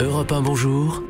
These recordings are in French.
Europe 1, bonjour.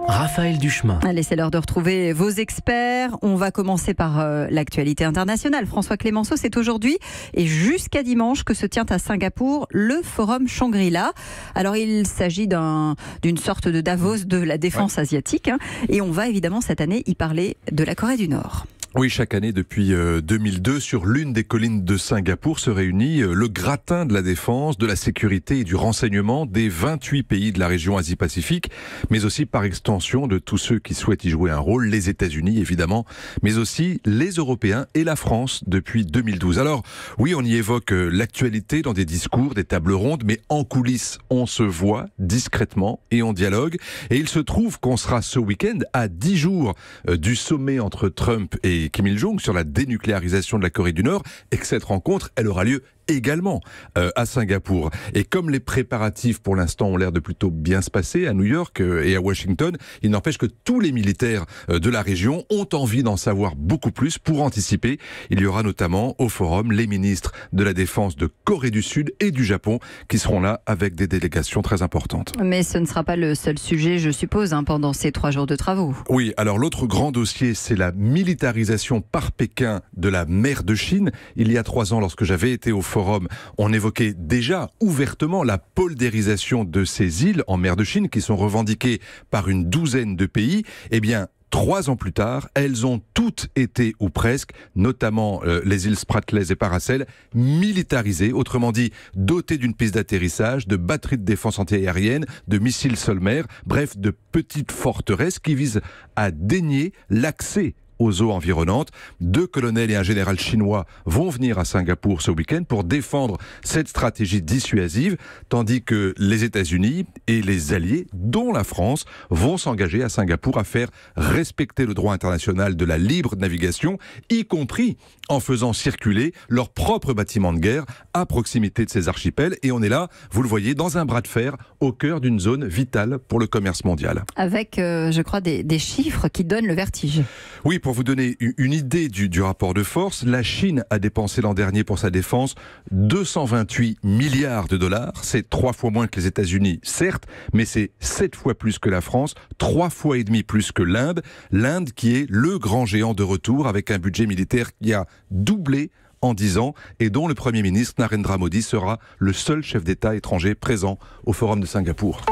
Raphaël Duchemin. Allez, c'est l'heure de retrouver vos experts. On va commencer par l'actualité internationale. François Clémenceau, c'est aujourd'hui et jusqu'à dimanche que se tient à Singapour le Forum Shangri-La. Alors, il s'agit d'une sorte de Davos de la défense asiatique. Et on va évidemment cette année y parler de la Corée du Nord. Oui, chaque année depuis 2002, sur l'une des collines de Singapour se réunit le gratin de la défense, de la sécurité et du renseignement des 28 pays de la région Asie-Pacifique, mais aussi par extension de tous ceux qui souhaitent y jouer un rôle, les États-Unis évidemment, mais aussi les Européens et la France depuis 2012. Alors oui, on y évoque l'actualité dans des discours, des tables rondes, mais en coulisses, on se voit discrètement et on dialogue. Et il se trouve qu'on sera ce week-end à 10 jours du sommet entre Trump et Kim Il-jong sur la dénucléarisation de la Corée du Nord, et que cette rencontre, elle aura lieu également à Singapour. Et comme les préparatifs pour l'instant ont l'air de plutôt bien se passer à New York et à Washington, il n'empêche que tous les militaires de la région ont envie d'en savoir beaucoup plus pour anticiper. Il y aura notamment au forum les ministres de la Défense de Corée du Sud et du Japon qui seront là avec des délégations très importantes. Mais ce ne sera pas le seul sujet, je suppose, pendant ces 3 jours de travaux. Oui, alors l'autre grand dossier, c'est la militarisation par Pékin de la mer de Chine. Il y a 3 ans, lorsque j'avais été au forum, on évoquait déjà ouvertement la poldérisation de ces îles en mer de Chine qui sont revendiquées par une douzaine de pays. Eh bien, 3 ans plus tard, elles ont toutes été, ou presque, notamment les îles Spratly et Paracel, militarisées, autrement dit dotées d'une piste d'atterrissage, de batteries de défense antiaérienne, de missiles sol-mer, bref, de petites forteresses qui visent à dénier l'accès aux eaux environnantes. 2 colonels et un général chinois vont venir à Singapour ce week-end pour défendre cette stratégie dissuasive, tandis que les États-Unis et les alliés, dont la France, vont s'engager à Singapour à faire respecter le droit international de la libre navigation, y compris en faisant circuler leurs propres bâtiments de guerre à proximité de ces archipels. Et on est là, vous le voyez, dans un bras de fer au cœur d'une zone vitale pour le commerce mondial. Avec, je crois, des chiffres qui donnent le vertige. Oui, pour vous donner une idée du rapport de force, la Chine a dépensé l'an dernier pour sa défense 228 milliards de dollars. C'est 3 fois moins que les États-Unis, certes, mais c'est 7 fois plus que la France, 3 fois et demi plus que l'Inde. L'Inde qui est le grand géant de retour avec un budget militaire qui a doublé en 10 ans et dont le Premier ministre Narendra Modi sera le seul chef d'État étranger présent au Forum de Singapour.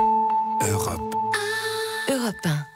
Europe 1.